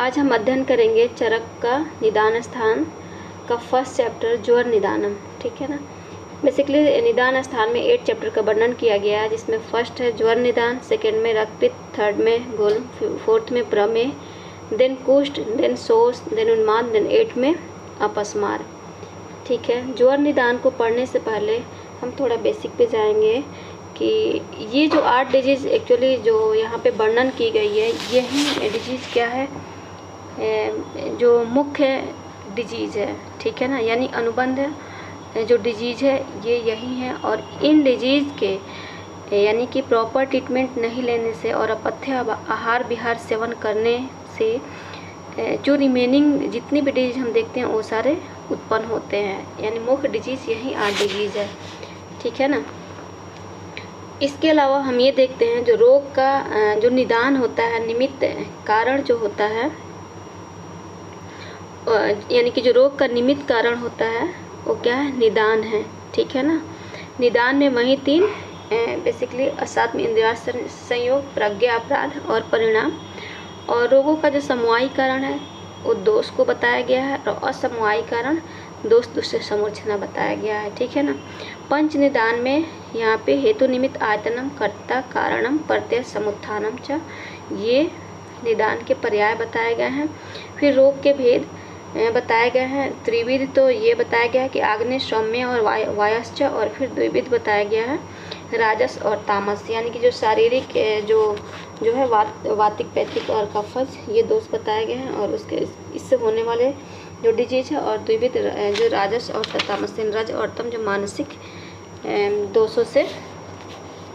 आज हम अध्ययन करेंगे चरक का निदान स्थान का फर्स्ट चैप्टर ज्वर निदानम। ठीक है ना। बेसिकली निदान स्थान में 8 चैप्टर का वर्णन किया गया है, जिसमें फर्स्ट है ज्वर निदान, सेकंड में रक्तपित्त, थर्ड में गोल, फोर्थ में प्रमेय, देन कुष्ठ, देन शोष, देन उन्माद, देन 8 में अपस्मार। ठीक है। ज्वर निदान को पढ़ने से पहले हम थोड़ा बेसिक पे जाएंगे कि ये जो 8 डिजीज़ एक्चुअली जो यहाँ पे वर्णन की गई है, यही डिजीज़ क्या है, जो मुख्य डिजीज़ है। ठीक है ना। यानी अनुबंध जो डिजीज़ है ये यही है, और इन डिजीज़ के यानी कि प्रॉपर ट्रीटमेंट नहीं लेने से और अपथ्य आहार विहार सेवन करने से जो रिमेनिंग जितनी भी डिजीज़ हम देखते हैं वो सारे उत्पन्न होते हैं। यानी मुख्य डिजीज़ यही 8 डिजीज़ है। ठीक है ना। इसके अलावा हम ये देखते हैं जो रोग का जो निदान होता है, निमित्त कारण जो होता है, यानी कि जो रोग का निमित्त कारण होता है वो क्या है, निदान है। ठीक है ना। निदान में वही 3 बेसिकली सात में इंद्रिय संयोग, प्रज्ञा, अपराध और परिणाम। और रोगों का जो समवायी कारण है वो दोष को बताया गया है, और असमवायी कारण दोष दूसरे समूर्छना बताया गया है। ठीक है ना। पंच निदान में यहाँ पे हेतु निमित्त आयतनम, कर्ता, कारणम, प्रत्यय, समुत्थानम च, ये निदान के पर्याय बताए गए हैं। फिर रोग के भेद बताए गए हैं। त्रिविध तो ये बताया गया है कि आग्नेय, सौम्य और वायस्च, और फिर द्विविध बताया गया है राजस और तामस। यानी कि जो शारीरिक जो है वातिक, पैथिक और कफज, ये दोष बताए गए हैं, और उसके इससे होने वाले जो डिजीज है, और द्विविध जो राजस और तामस, रज और तम जो मानसिक दोषों से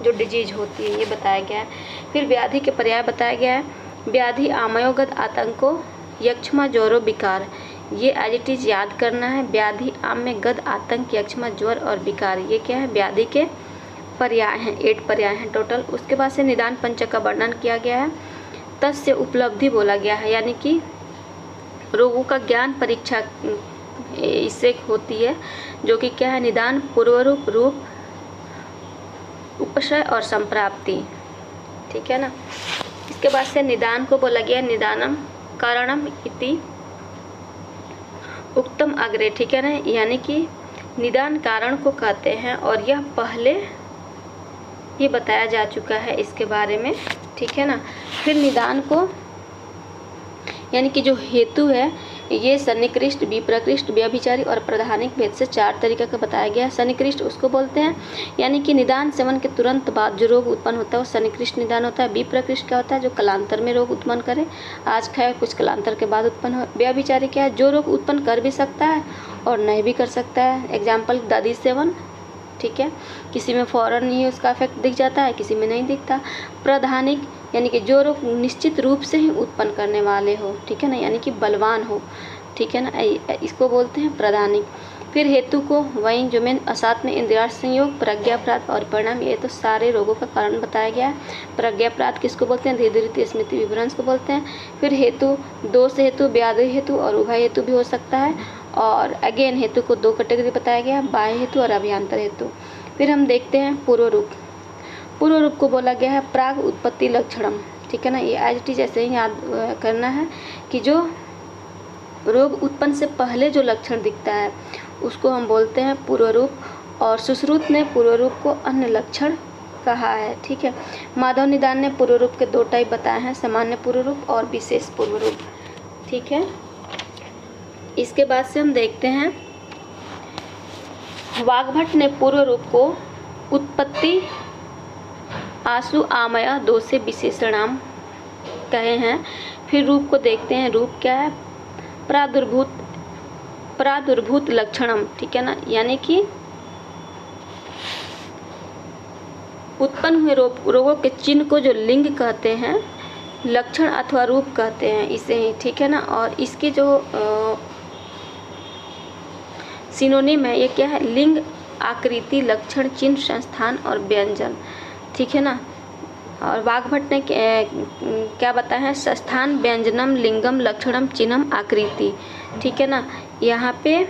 जो डिजीज होती है ये बताया गया है। फिर व्याधि के पर्याय बताया गया है। व्याधि आमयोगत आतंको, यक्ष्मा, ज्वरो, विकार, ये एज इट इज याद करना है। व्याधि आम में गद, आतंक, यक्ष्मा, ज्वर और विकार, ये क्या है, व्याधि के पर्याय हैं। 8 पर्याय हैं टोटल। उसके बाद से निदान पंचक का वर्णन किया गया है। तस्य उपलब्धि बोला गया है, यानी कि रोगों का ज्ञान परीक्षा इससे होती है, जो कि क्या है, निदान, पूर्वरूप, रूप, उपशय और संप्राप्ति। ठीक है ना। इसके बाद से निदान को बोला गया निदानम कारणम इति उक्तम अग्रे। ठीक है ना। यानी कि निदान कारण को कहते हैं, और यह पहले ही बताया जा चुका है इसके बारे में। ठीक है ना। फिर निदान को यानी कि जो हेतु है ये सन्निकृष्ट, विप्रकृष्ट, व्यभिचारी और प्रधानिक भेद से 4 तरीके का बताया गया है। सन्निकृष्ट उसको बोलते हैं यानी कि निदान सेवन के तुरंत बाद जो रोग उत्पन्न होता है वो सन्निकृष्ट निदान होता है। विप्रकृष्ट क्या होता है, जो कालांतर में रोग उत्पन्न करे, आज खाए कुछ कालांतर के बाद उत्पन्न हो। व्यभिचारी क्या है, जो रोग उत्पन्न कर भी सकता है और नहीं भी कर सकता है। एग्जाम्पल दादी सेवन। ठीक है। किसी में फ़ौरन ही उसका इफेक्ट दिख जाता है, किसी में नहीं दिखता। प्रधानिक यानी कि जो रोग निश्चित रूप से ही उत्पन्न करने वाले हो। ठीक है ना। यानी कि बलवान हो। ठीक है ना। इसको बोलते हैं प्रधानिक। फिर हेतु को वहीं जो में साथ में इंद्रिय संयोग, प्रज्ञापराध और परिणाम, ये तो सारे रोगों का कारण बताया गया है। प्रज्ञापराध किसको बोलते हैं, धीरे स्मृति विभ्रंश को बोलते हैं। फिर हेतु दोष हेतु, व्याधि हेतु और उभय हेतु भी हो सकता है। और अगेन हेतु को 2 कैटेगरी बताया गया, बाह्य हेतु और अभ्यंतर हेतु। फिर हम देखते हैं पूर्व रूप। पूर्व रूप को बोला गया है प्राग उत्पत्ति लक्षणम। ठीक है ना। ये एज इट इज ऐसे ही याद करना है कि जो रोग उत्पन्न से पहले जो लक्षण दिखता है उसको हम बोलते हैं पूर्व रूप, और सुश्रुत ने पूर्व रूप को अन्य लक्षण कहा है। ठीक है। माधव निदान ने पूर्व रूप के 2 टाइप बताए हैं, सामान्य पूर्व रूप और विशेष पूर्व रूप। ठीक है। इसके बाद से हम देखते हैं वाग्भट ने पूर्व रूप को उत्पत्ति, आशु, आमया, 2 से विशेषणाम कहे हैं। फिर रूप को देखते हैं। रूप क्या है, प्रादुर्भूत लक्षणम। ठीक है ना। यानी कि उत्पन्न हुए रोगों के चिन्ह को जो लिंग कहते हैं, लक्षण अथवा रूप कहते हैं इसे ही। ठीक है ना। और इसकी जो सिनोनिम है ये क्या है, लिंग, आकृति, लक्षण, चिन्ह, संस्थान और व्यंजन। ठीक है ना। और वाग्भट ने क्या बताया है, संस्थान, व्यंजनम, लिंगम, लक्षणम, चिन्हम, आकृति। ठीक है ना। यहाँ पे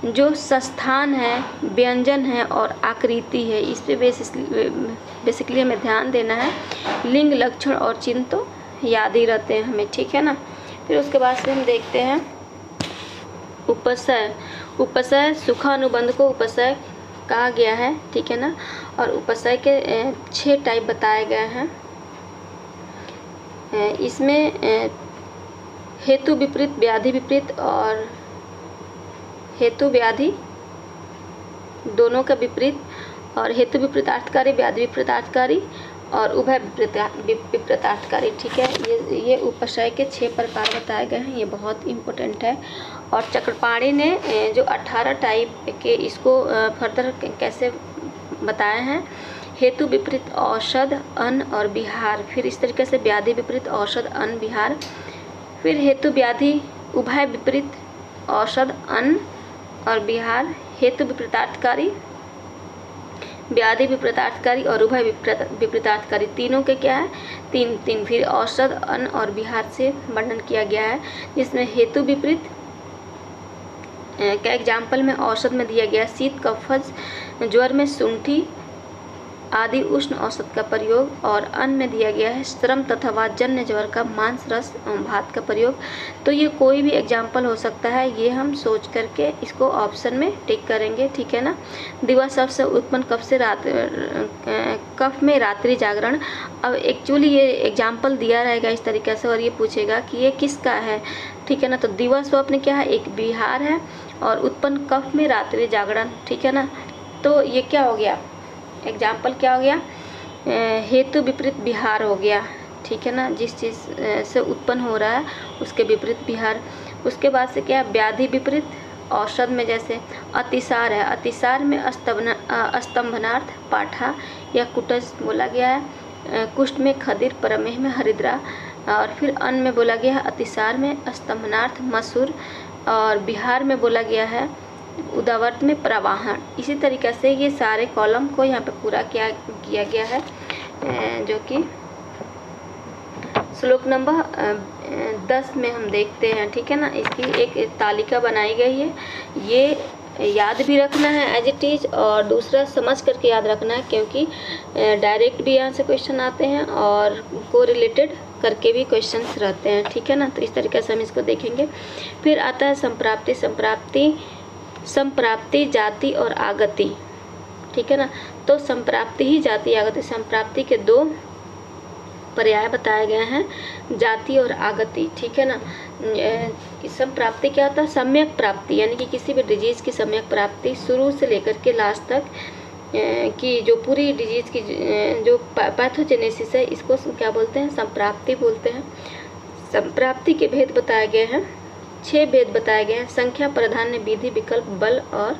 जो संस्थान है, व्यंजन है और आकृति है, इस पे बेसिकली हमें ध्यान देना है। लिंग, लक्षण और चिन्ह तो याद ही रहते हैं हमें। ठीक है ना। फिर उसके बाद से हम देखते हैं उपसय। उपसय सुखा अनुबंध को उपसय कहा गया है, ठीक है ना। और उपसय के 6 टाइप बताए गए हैं। इसमें हेतु विपरीत, व्याधि विपरीत और हेतु व्याधि दोनों का विपरीत, और हेतु विपरीतार्थकारी, व्याधि विपरीतार्थकारी और उभय विपरीतार्थकारी, ठीक है। ये उपसय के 6 प्रकार बताए गए हैं, ये बहुत इम्पोर्टेंट है। और चक्रपाणी ने जो 18 टाइप के इसको फर्दर कैसे बताए हैं, हेतु विपरीत औषध, अन्न और विहार, फिर इस तरीके से व्याधि विपरीत औषध, अन्न, विहार, फिर हेतु व्याधि उभय विपरीत औषध, अन्न और विहार, हेतु विपरीतार्थकारी, व्याधि विपरीतार्थकारी और उभय विपरीतार्थकारी, तीनों के क्या है, तीन। फिर औषध, अन्न और विहार से वर्णन किया गया है, जिसमें हेतु विपरीत का एग्जाम्पल में औषध में दिया गया शीत, कफज, ज्वर में शुंठी आदि उष्ण औषध का प्रयोग, और अन्न में दिया गया है श्रम तथा वातजन्य ज्वर का मांस, रस, भात का प्रयोग। तो ये कोई भी एग्जाम्पल हो सकता है, ये हम सोच करके इसको ऑप्शन में टिक करेंगे, ठीक है ना। दिवस शब्द से उत्पन्न कफ में रात्रि जागरण। अब एक्चुअली ये एग्जाम्पल दिया रहेगा इस तरीके से, और ये पूछेगा कि ये किसका है, ठीक है ना। तो दिवस स्वप्न क्या है, एक विहार है, और उत्पन्न कफ में रात्रि जागरण, ठीक है ना। तो ये क्या हो गया, एग्जाम्पल क्या हो गया, हेतु विपरीत विहार हो गया, ठीक है ना। जिस चीज़ से उत्पन्न हो रहा है उसके विपरीत विहार। उसके बाद से क्या, व्याधि विपरीत औषध में जैसे अतिसार है, अतिसार में स्तंभनार्थ, पाठा या कुटज बोला गया है। कुष्ठ में खदिर, प्रमेह में हरिद्रा। और फिर अन्न में बोला गया है अतिसार में स्तंभनार्थ, मसूर, और विहार में बोला गया है उदावर्त में प्रवाहन। इसी तरीके से ये सारे कॉलम को यहाँ पे पूरा किया गया है, जो कि श्लोक नंबर 10 में हम देखते हैं, ठीक है ना। इसकी एक तालिका बनाई गई है, ये याद भी रखना है एज इट इज़, और दूसरा समझ करके याद रखना है, क्योंकि डायरेक्ट भी यहाँ से क्वेश्चन आते हैं और को रिलेटेड करके भी क्वेश्चंस रहते हैं, ठीक है ना। तो इस तरीके से हम इसको देखेंगे। फिर आता है संप्राप्ति। संप्राप्ति जाति और आगति, ठीक है ना। तो संप्राप्ति ही जाति आगति, संप्राप्ति के 2 पर्याय बताए गए हैं, जाति और आगति, ठीक है ना। संप्राप्ति क्या होता है, सम्यक प्राप्ति, यानी कि किसी भी डिजीज़ की सम्यक प्राप्ति शुरू से लेकर के लास्ट तक की जो पूरी डिजीज़ की जो पैथोजेनेसिस है, इसको क्या बोलते हैं, संप्राप्ति बोलते हैं। संप्राप्ति के भेद बताए गए हैं, 6 भेद बताए गए हैं, संख्या, प्राधान्य, विधि, विकल्प, बल और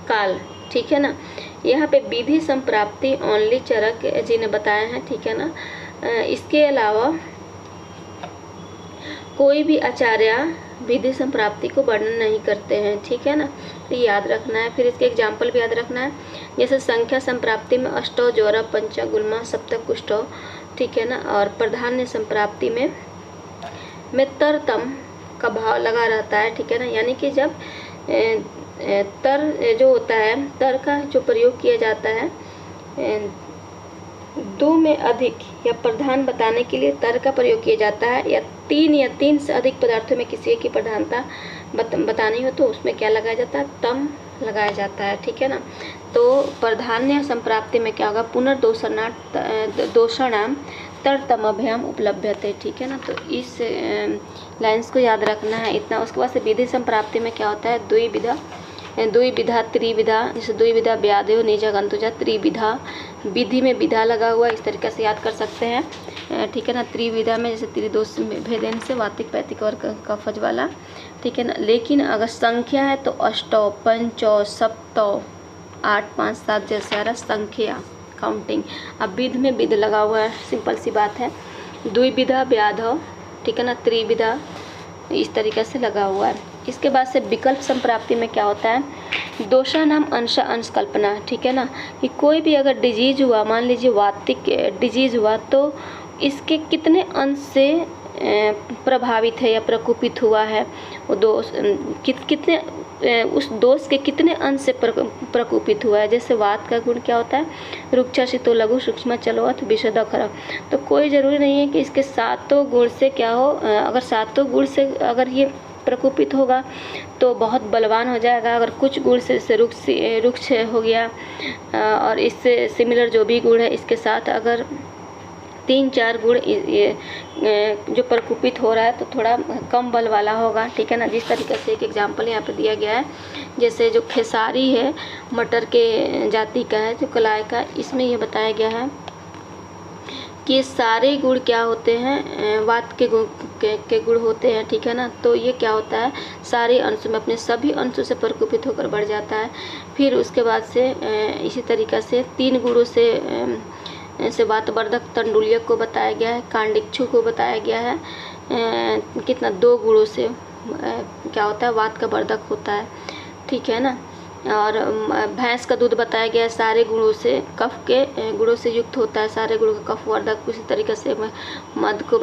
काल, ठीक है ना। यहाँ पे विधि संप्राप्ति ओनली चरक जी ने बताया है, ठीक है ना। इसके अलावा कोई भी आचार्य विधि संप्राप्ति को वर्णन नहीं करते हैं, ठीक है ना। तो याद रखना है। फिर इसके एग्जाम्पल भी याद रखना है, जैसे संख्या संप्राप्ति में अष्टौ, ज्वर, पंच, गुल्मा, सप्त, कुष्ठौ, ठीक है ना। और प्राधान्य संप्राप्ति में तरतम का भाव लगा रहता है, ठीक है ना। यानी कि जब तर जो होता है, तर का जो प्रयोग किया जाता है 2 में अधिक या प्रधान बताने के लिए तर का प्रयोग किया जाता है, या 3 से अधिक पदार्थों में किसी की प्रधानता बतानी हो तो उसमें क्या लगाया जाता है, तम लगाया जाता है, ठीक है ना। तो प्राधान्य संप्राप्ति में क्या होगा, पुनर्दोषणाम तरतमभ्याम उपलभ्यते, ठीक है ना। तो इस लाइन्स को याद रखना है इतना। उसके बाद से विधि संप्राप्ति में क्या होता है, द्विविधा त्रिविधा, जैसे द्विविधा व्याधो निजा गंतुजा, त्रिविधा विधि में विधा लगा हुआ, इस तरीके से याद कर सकते हैं, ठीक है ना। त्रिविधा में जैसे त्रिदोष भेदेन से वातिक पैतिक और कफज वाला, ठीक है ना। लेकिन अगर संख्या है तो अष्टौ, पंचौ, सप्तौ, 8, 5, 7 जैसे आ रहा संख्या काउंटिंग। अब विध में विध लगा हुआ है, सिंपल सी बात है। द्विविधा व्याधो, ठीक है ना, त्रिविधा इस तरीके से लगा हुआ है। इसके बाद से विकल्प संप्राप्ति में क्या होता है, दोषा नाम अंशा अंश कल्पना, ठीक है ना। कि कोई भी अगर डिजीज हुआ, मान लीजिए वातिक डिजीज हुआ, तो इसके कितने अंश से प्रभावित है या प्रकोपित हुआ है वो दोष, कितने उस दोष के कितने अंश से प्रकोपित हुआ है। जैसे वात का गुण क्या होता है, रुक्षा शीतो लघु सूक्ष्म चलोअथ विशद खर। तो कोई ज़रूरी नहीं है कि इसके सातों गुण से क्या हो, अगर सातों गुण से अगर ये प्रकोपित होगा तो बहुत बलवान हो जाएगा। अगर कुछ गुण से जैसे रुक्ष हो गया और इससे सिमिलर जो भी गुण है इसके साथ अगर 3-4 गुण ये जो प्रकोपित हो रहा है तो थोड़ा कम बल वाला होगा, ठीक है ना। जिस तरीके से एक एग्जांपल यहाँ पे दिया गया है, जैसे जो खेसारी है मटर के जाति का है, जो कलाई का, इसमें ये बताया गया है कि ये सारे गुण क्या होते हैं, वात के गुण होते हैं, ठीक है ना। तो ये क्या होता है, सारे अंशों में अपने सभी अंशों से प्रकोपित होकर बढ़ जाता है। फिर उसके बाद से इसी तरीक़ा से 3 गुणों से वातवर्धक तंडुलियक को बताया गया है, कांडिक्षु को बताया गया है, कितना 2 गुणों से क्या होता है, वात का वर्धक होता है, ठीक है ना। और भैंस का दूध बताया गया है, सारे गुणों से कफ के गुणों से युक्त होता है, सारे गुणों का कफ वर्धक। उसी तरीके से मध को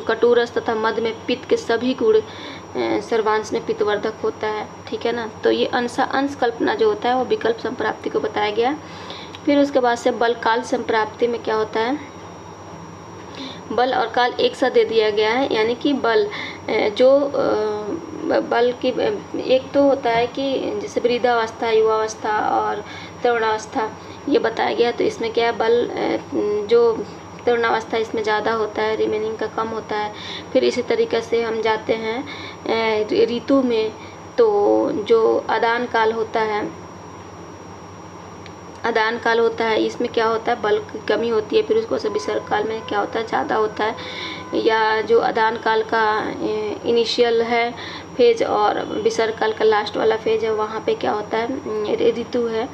कटुरस तथा मध में पित्त के सभी गुण सर्वांश में पित्तवर्धक होता है, ठीक है ना। तो ये अंश कल्पना जो होता है वो विकल्प संप्राप्ति को बताया गया। फिर उसके बाद से बल काल संप्राप्ति में क्या होता है, बल और काल एक साथ दे दिया गया है, यानी कि बल जो बल की एक तो होता है कि जैसे वृद्धावस्था, युवावस्था और तरुणावस्था ये बताया गया। तो इसमें क्या है, बल जो तरुणावस्था इसमें ज़्यादा होता है, रिमेनिंग का कम होता है। फिर इसी तरीके से हम जाते हैं ऋतु में, तो जो आदान काल होता है, इसमें क्या होता है, बल की कमी होती है। फिर उसको से विसर्ग काल में क्या होता है, ज़्यादा होता है। या जो आदान काल का इनिशियल है फेज और विसर्ग काल का लास्ट वाला फेज है, वहाँ पे क्या होता है, ऋतु है,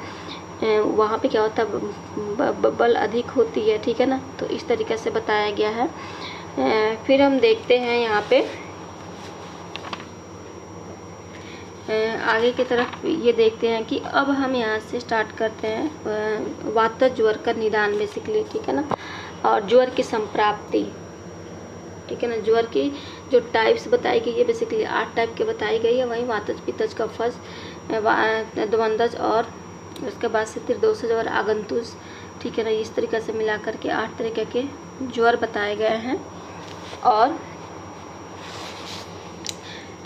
वहाँ पे क्या होता है, बल अधिक होती है, ठीक है ना। तो इस तरीके से बताया गया है। फिर हम देखते हैं यहाँ पे आगे की तरफ ये देखते हैं कि अब हम यहाँ से स्टार्ट करते हैं वातज ज्वर का निदान बेसिकली, ठीक है ना, और ज्वर की संप्राप्ति, ठीक है ना। ज्वर की जो टाइप्स बताई गई है बेसिकली 8 टाइप के बताई गई है, वहीं वातज, पित्तज, कफज, द्वंद्वज और उसके बाद से त्रिदोषज और आगंतुज, ठीक है ना। इस तरीके से मिला करके 8 तरीके के ज्वर बताए गए हैं। और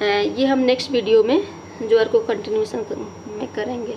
ये हम नेक्स्ट वीडियो में ज्वर को कंटिन्यूशन में करेंगे।